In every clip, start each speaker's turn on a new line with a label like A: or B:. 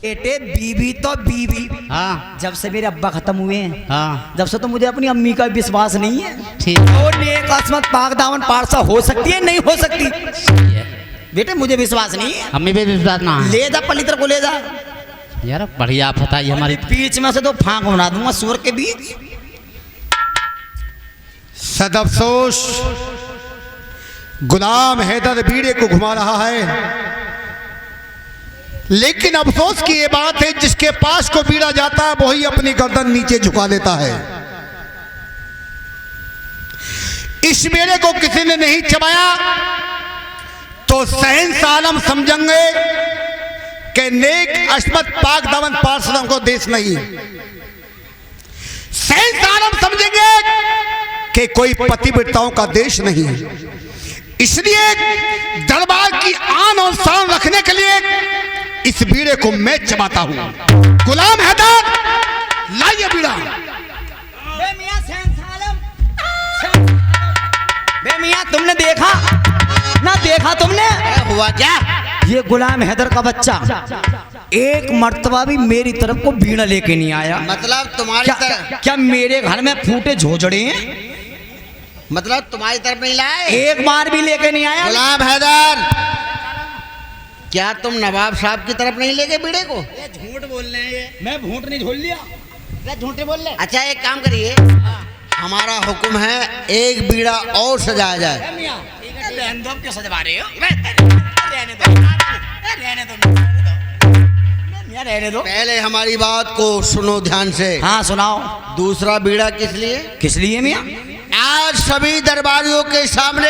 A: बेटे बीवी तो बीवी,
B: हाँ
A: जब से मेरे अब्बा खत्म हुए हैं,
B: हाँ
A: जब से तो मुझे अपनी अम्मी का विश्वास नहीं है।
B: ठीक
A: और नेक किस्मत पाक दामन पारसा हो सकती है नहीं हो सकती?
B: है।
A: बेटे मुझे विश्वास नहीं है।
B: हमें भी विश्वास ना है।
A: ले जा पलित्र को ले जा,
B: यार बढ़िया पता है हमारी।
A: बीच में से तो फांक बना दूंगा सुअर के बीच।
C: सदअफसोस गुलाम हैदर बीड़े को घुमा रहा है, लेकिन अफसोस की ये बात है जिसके पास को बीड़ा जाता है वही अपनी गर्दन नीचे झुका लेता है। इस बीड़े को किसी ने नहीं चबाया तो शहंशाह आलम समझेंगे कि नेक अशमत पाक दामन पार्षदों को देश नहीं। शहंशाह आलम समझेंगे कि कोई पतिव्रताओं का देश नहीं है। इसलिए दरबार की आन और शान रखने के लिए इस बीड़े को मैं चबाता हूं। गुलाम हैदर लाइए बीड़ा।
A: बे मियां तुमने देखा ना देखा तुमने?
B: हुआ क्या?
A: ये गुलाम हैदर का बच्चा एक मर्तबा भी मेरी तरफ को बीड़ा लेके नहीं आया।
B: मतलब तुम्हारी तरफ,
A: क्या मेरे घर में फूटे झोझड़े हैं?
B: मतलब तुम्हारी तरफ नहीं लाए?
A: एक बार भी लेके नहीं आया।
B: गुलाम हैदर, क्या तुम नवाब साहब की तरफ नहीं ले गए बीड़े को?
A: झूठ बोल रहे हैं ये। मैं झूठ नहीं झोल लिया,
B: झूठे बोल रहे। अच्छा एक काम करिए, हमारा हुक्म है एक बीड़ा और सजाया जाए।
A: क्यों सजवा रहे हो? रहने दो, रहने दो, रहने दो।
B: पहले हमारी बात को सुनो ध्यान से।
A: हाँ सुनाओ।
B: दूसरा बीड़ा किस लिए?
A: किस लिए मियां?
B: आज सभी दरबारियों के सामने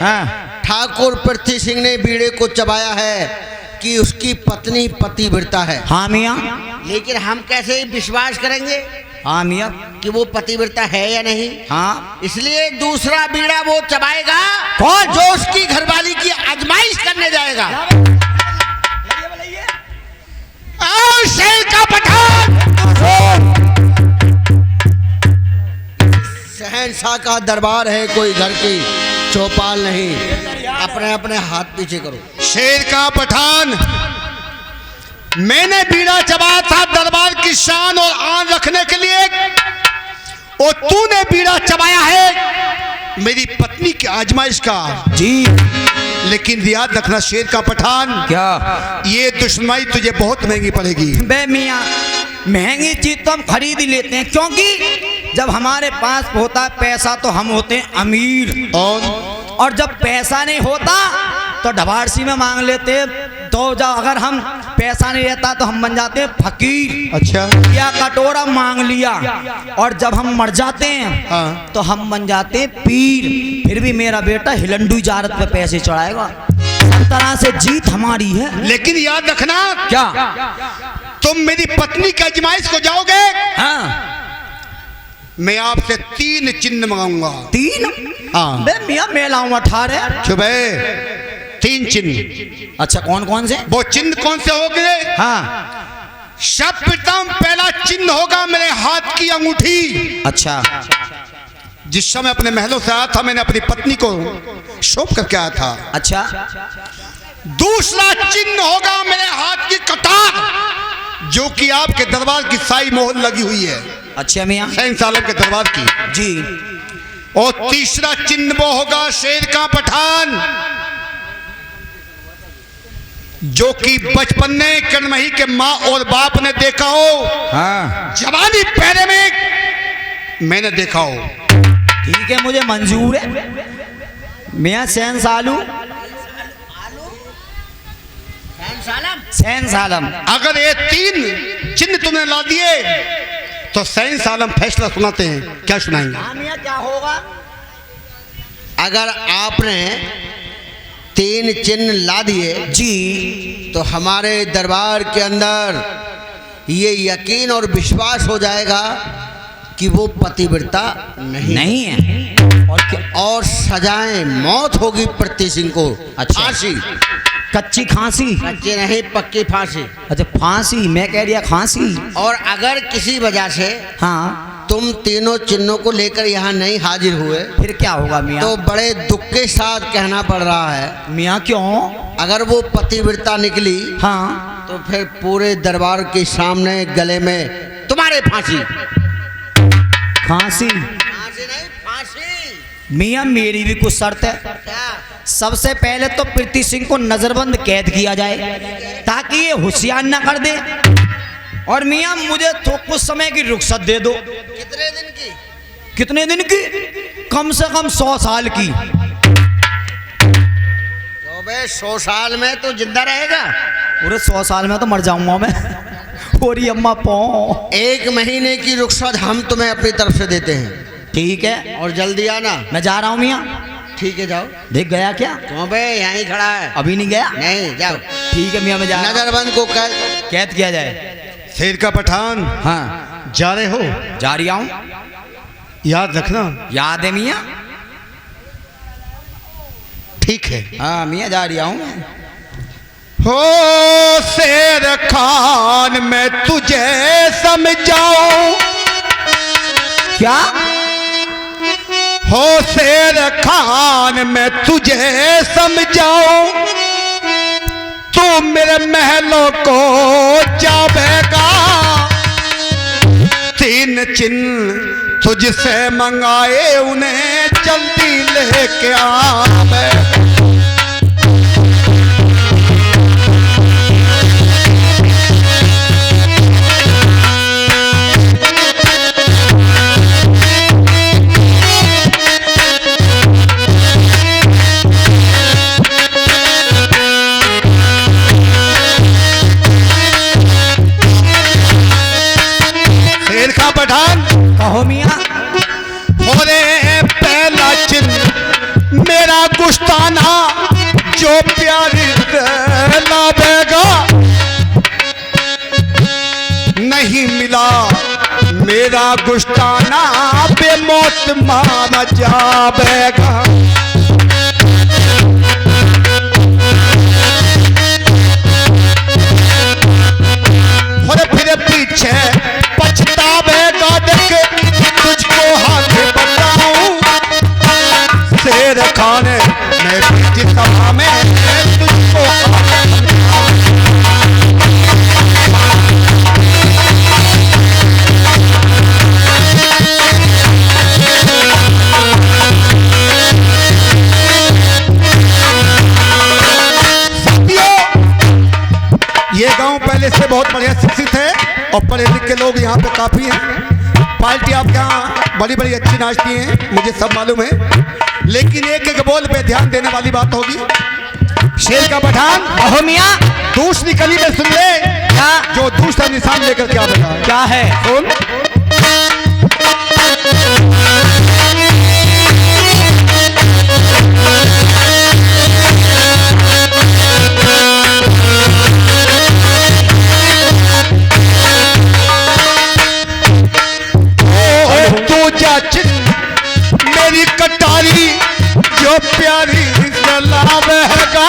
A: हाँ
B: ठाकुर पृथ्वी सिंह ने बीड़े को चबाया है कि उसकी पत्नी पतिव्रता है।
A: हाँ मियां।
B: लेकिन हम कैसे विश्वास करेंगे
A: हाँ मियां
B: कि वो पतिव्रता है या नहीं?
A: हाँ।
B: इसलिए दूसरा बीड़ा वो चबाएगा
A: कौन?
B: जो उसकी घरवाली की आजमाइश करने जाएगा। आओ शेर का पठान, शहंशाह का दरबार है, कोई घर की चौपाल नहीं। अपने अपने हाथ पीछे करो।
C: शेर का पठान, मैंने बीड़ा चबाया था दरबार की शान और आन रखने के लिए, और तूने बीड़ा चबाया है मेरी पत्नी की आजमाइश का।
A: जी।
C: लेकिन याद रखना शेर का पठान,
A: क्या?
C: ये दुश्मनी तुझे बहुत महंगी पड़ेगी।
A: बे मियां महंगी चीज तो हम खरीद ही लेते हैं, क्योंकि जब हमारे पास होता है पैसा तो हम होते हैं अमीर, और जब पैसा नहीं होता तो ढबारसी में मांग लेते हैं। तो जब अगर हम पैसा नहीं रहता तो हम बन जाते हैं फकीर।
C: अच्छा।
A: या कटोरा मांग लिया, और जब हम मर जाते हैं
C: हाँ।
A: तो हम बन जाते हैं पीर। फिर भी मेरा बेटा हिलंडू इजारत पे पैसे चढ़ाएगा। सब तरह से जीत हमारी है।
C: लेकिन याद रखना,
A: क्या?
C: तुम मेरी पत्नी की आजमाइश को जाओगे,
A: हाँ।
C: मैं आपसे 3 चिन्ह मंगाऊंगा।
A: 3?
C: हाँ।
A: बे मियां मैं लाऊं 18।
C: चुप है। 3 चिन्ह।
A: अच्छा कौन कौन से?
C: वो चिन्ह कौन से हो गए?
A: हाँ।
C: सर्वप्रथम पहला चिन्ह होगा मेरे हाथ की अंगूठी।
A: अच्छा।
C: जिस समय अपने महलों से आया था मैंने अपनी पत्नी को सौंप करके आया था।
A: अच्छा।
C: दूसरा चिन्ह होगा मेरे हाथ की कटार, जो कि आपके दरबार की साई मोहर लगी हुई है।
A: अच्छा मियां।
C: शहंशाह आलम के दरबार की।
A: जी।
C: और तीसरा चिन्ह वो होगा शेर का पठान, जो कि बचपन में कन्मही के माँ और बाप ने देखा हो,
A: हाँ।
C: जवानी पहरे में मैंने देखा हो।
A: ठीक है मुझे मंजूर है मियां। शहंशाह आलम।
C: अगर ये 3 चिन्ह तुमने ला दिए तो शहंशाह आलम फैसला सुनाते हैं। क्या सुनाएंगे?
A: हाँ मियां क्या होगा?
B: अगर आपने 3 चिन्ह ला दिए
A: जी
B: तो हमारे दरबार के अंदर ये यकीन और विश्वास हो जाएगा कि वो पतिव्रता नहीं
A: है। और क्या?
B: और सजाएं मौत होगी पृथ्वी सिंह को।
A: अच्छा।
B: फांसी।
A: कच्ची खांसी?
B: कच्ची नहीं, पक्की फांसी।
A: अच्छा फांसी, मैं कह रही खांसी।
B: और अगर किसी वजह से
A: हाँ
B: तुम तीनों चिन्हों को लेकर यहाँ नहीं हाजिर हुए
A: फिर क्या होगा मियां?
B: तो बड़े दुख के साथ कहना पड़ रहा है।
A: मियां क्यों?
B: अगर वो पतिव्रता निकली
A: हाँ
B: तो तो फिर पूरे दरबार के सामने गले में तुम्हारे फांसी।
A: फांसी?
B: फांसी नहीं, फांसी।
A: मियाँ मेरी भी कुछ शर्त है।
B: क्या?
A: सबसे पहले तो प्रीति सिंह को नजरबंद कैद किया जाए ताकि ये होशियार ना कर दे। और मियाँ मुझे तो कुछ समय की रुख्सत दे दो।
B: कितने दिन की?
A: कितने दिन की? कम से कम 100 साल की।
B: तो बे 100 साल में तो जिंदा रहेगा?
A: पूरे 100 साल में तो मर जाऊंगा मैं। पूरी अम्मा पौ।
B: 1 महीने की रुख्सत हम तुम्हें अपनी तरफ से देते हैं।
A: ठीक है,
B: और जल्दी आना।
A: मैं जा रहा हूँ मियाँ।
B: ठीक है, जाओ।
A: देख गया क्या?
B: क्यों बे, यहाँ ही खड़ा है।
A: अभी नहीं गया?
B: नहीं, जाओ।
A: ठीक है मियाँ, मैं जा रहा हूँ।
B: नजरबंद को
A: कैद किया जाए।
C: शेर का पठान,
A: हाँ
C: जा रहे हो?
A: जा रहा हूँ।
C: याद रखना।
A: याद है मियाँ?
C: ठीक है।
A: हाँ मियाँ, जा रहा हूँ।
C: हो शेर खान मैं तुझे समझाऊं।
A: क्या?
C: हो शेर खान मैं तुझे समझाऊं, तू मेरे महलों को जावेगा। 3 चिन्ह तुझसे मंगाए, उन्हें जल्दी लेके आवे। पठान,
A: कहो मियाँ।
C: होरे पहला चिन्ह मेरा गुस्ताना, जो प्यारी लावेगा। नहीं मिला मेरा गुस्ताना, बेमौत मारा जावेगा। होरे फिर पीछे पछतावेगा, देख तुझको हाथ बताऊं। शेर खान मैं बीच सभा में तुझको ये गांव पहले से बहुत बढ़िया शिक्षित है और पढ़े लिखे लोग यहाँ पे काफी हैं। पार्टी आपके यहाँ बड़ी बड़ी अच्छी नाचती हैं, मुझे सब मालूम है। लेकिन एक एक बोल पे ध्यान देने वाली बात होगी। शेर का पठान,
A: कहो मियाँ।
C: दूसरी कली में सुन ले,
A: क्या?
C: जो दूसरा निशान लेकर क्या बता।
A: क्या है?
C: सुन। मेरी कटारी जो प्यारी लावेगा।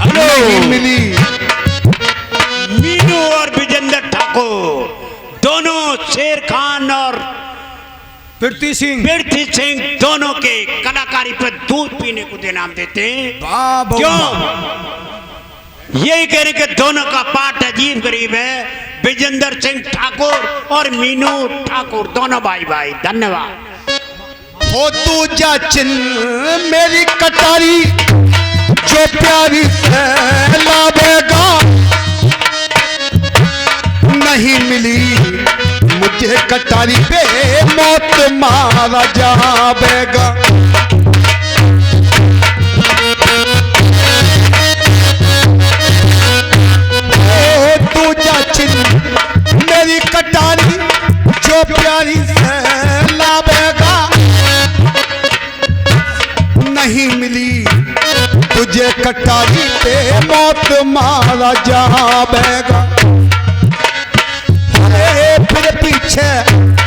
C: नहीं मिली।
D: मीनू और विजेंद्र ठाकुर दोनों शेर खान और
A: प्रीति सिंह
D: दोनों के कलाकारी पर दूध पीने को इनाम देते हैं।
A: वाह,
D: क्यों? यही कहने के दोनों का पाठ अजीब गरीब है। विजेंद्र सिंह ठाकुर और मीनू ठाकुर दोनों भाई भाई। धन्यवाद।
C: हो दूजा चिन्ह मेरी कटारी, जो प्यारी से लावेगा। नहीं मिली मुझे कटारी पे, मौत मारा जावेगा। दूजा चिन्ह मेरी कटारी, जो प्यारी से लावेगा। नहीं मिली तुझे कटारी पे, मौत मारा जावेगा। फिर पीछे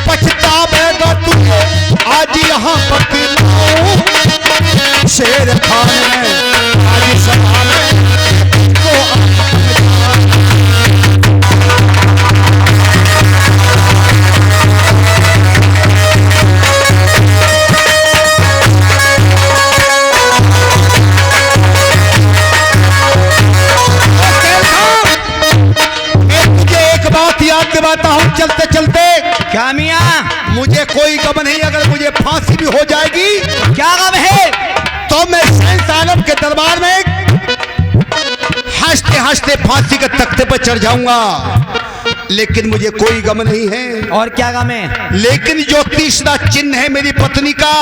C: पछतावेगा तुझे, आज यहाँ बतलाऊं। शेर खान में आज सभा में तो
A: क्या मियाँ?
C: मुझे कोई गम नहीं, अगर मुझे फांसी भी हो जाएगी
A: क्या गम है?
C: तो मैं सैयद आलम के दरबार में हंसते हंसते फांसी के तख्ते पर चढ़ जाऊंगा, लेकिन मुझे कोई गम नहीं है।
A: और क्या गम है?
C: लेकिन जो तीसरा चिन्ह है मेरी पत्नी का,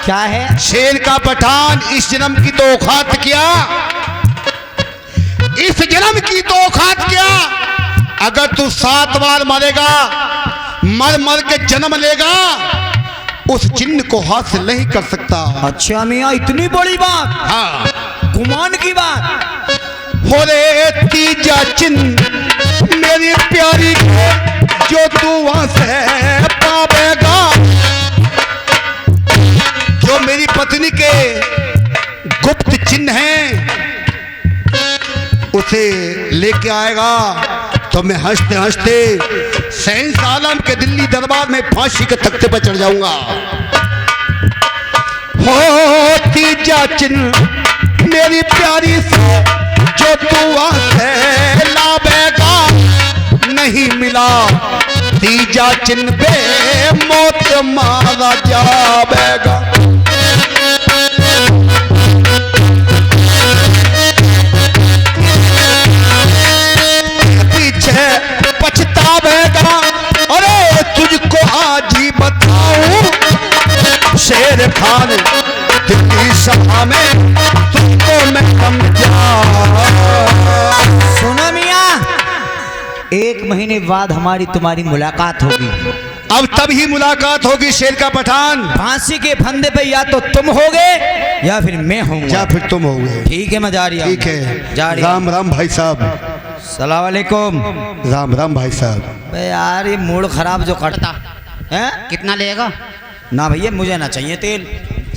A: क्या है?
C: शेर का पठान इस जन्म की तो औकात क्या, इस जन्म की तो औकात क्या, अगर तू 7 बार मरेगा, मर मर के जन्म लेगा, उस चिन्ह को हासिल नहीं कर सकता।
A: अच्छा मियाँ, इतनी बड़ी बात?
C: हाँ,
A: गुमान की बात।
C: हो रे तीजा चिन्ह मेरी प्यारी जो तू वहां से पावेगा, जो मेरी पत्नी के गुप्त चिन्ह हैं उसे लेके आएगा तो मैं हंसते हंसते सैयद आलम के दिल्ली दरबार में फांसी के तख्ते पर चढ़ जाऊंगा। हो तीजा चिन्ह मेरी प्यारी जो तू वहां से लावेगा, नहीं मिला तीजा चिन्ह पे मौत मारा जावेगा। पीछे पछतावेगा, अरे तुझको आज ही बताऊं, शेर खान दिल्ली सभा में तुझको मैं समझा।
A: सुनो मियाँ, 1 महीने बाद हमारी तुम्हारी मुलाकात होगी।
C: अब तभी मुलाकात होगी शेर का पठान।
A: फांसी के फंदे पे या तो तुम होगे या फिर मैं हूँ।
C: या फिर तुम होगे।
A: ठीक है, मैं जा रही हूँ।
C: ठीक है,
A: जा रही।
C: राम राम भाई साहब।
A: सलाम वालेकुम।
C: राम राम भाई साहब।
A: बे यार, ये मूड खराब जो करता है।
E: कितना लेगा?
A: ना भैया, मुझे ना चाहिए तेल।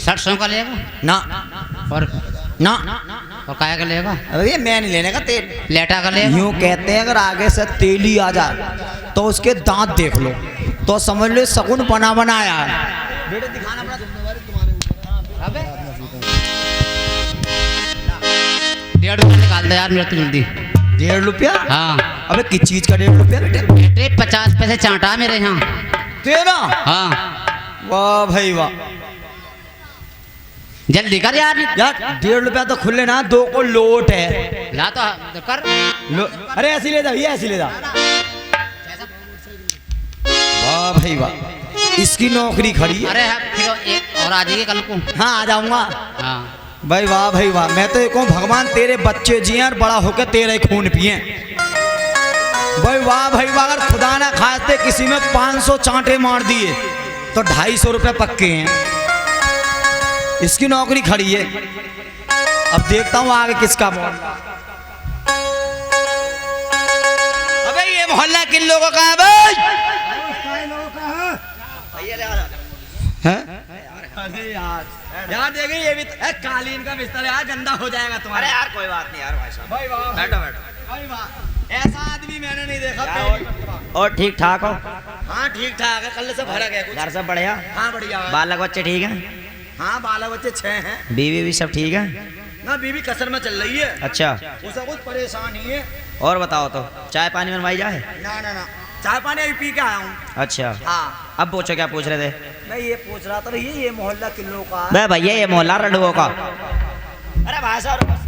E: 60 का लेगा?
A: ना
E: और
A: ना,
E: और काया का लेगा?
A: अरे मैं नहीं लेने का तेल।
E: लेटा का लेगा?
A: यूं कहते हैं अगर आगे से तेल ही आ जाए तो उसके दांत देख लो तो समझ लो शगुन बना बनाया है। बेटे दिखाना पड़ा।
E: 1.5 रुपया निकाल दे यार मेरा तो जल्दी।
A: 1.5 रुपया?
E: हाँ।
A: अबे किस चीज का 1.5 रुपया बेटे?
E: बेटे 50 पैसे चांटा मेरे यहाँ।
A: तेरा?
E: हाँ।
A: वाह भाई वाह।
E: जल्दी कर यार।
A: यार 1.5 रुपया तो खुले ना, 2 को लोट है।
E: ला तो कर।
A: अरे ऐसी ले जा भैया, ऐसी ले जा। वाह भाई वाह, इसकी नौकरी खड़ी है।
E: अरे हाँ, फिर एक और आ जाइए कल को।
A: हाँ आ जाऊंगा।
E: हाँ
A: भाई वाह भाई वाह, मैं तो ये कहूँ भगवान तेरे बच्चे जिए और बड़ा होकर तेरे खून पिए। भाई वाह भाई वाह, अगर खुदा ना खाते किसी में 500 चांटे मार दिए तो 250 रुपये पक्के हैं। इसकी नौकरी खड़ी है। अब देखता हूँ आगे किसका मोहल्ला। अबे ये मोहल्ला किन लोगों का है भाई? अरे यार देखिए, ये भी कालीन का बिस्तर यार गंदा हो जाएगा तुम्हारा। अरे यार कोई बात नहीं यार भाई साहब। भाई वाह, बैठो बैठो। भाई वाह, ऐसा आदमी मैंने नहीं देखा।
F: और ठीक ठाक हो?
A: हाँ ठीक ठाक है, कल से भरा गया कुछ।
F: घर सब बढ़िया?
A: हाँ बढ़िया है।
F: बालक बच्चे ठीक हैं?
A: हाँ बाल बच्चे 6 हैं।
F: बीवी भी सब ठीक है?
A: ना बीवी कसर में चल रही है।
F: अच्छा,
A: उसका कुछ परेशान ही है।
F: और बताओ तो चाय पानी बनवाई जाए?
A: ना ना ना, चाय पानी अभी पी के आया हूँ।
F: अच्छा,
A: हाँ
F: अब पूछो क्या पूछ रहे थे?
A: मैं ये पूछ रहा था भैया, ये मोहल्ला किन लोगों का है?
F: बे भैया ये मोहल्ला रडुओं का।
A: अरे भाई साहब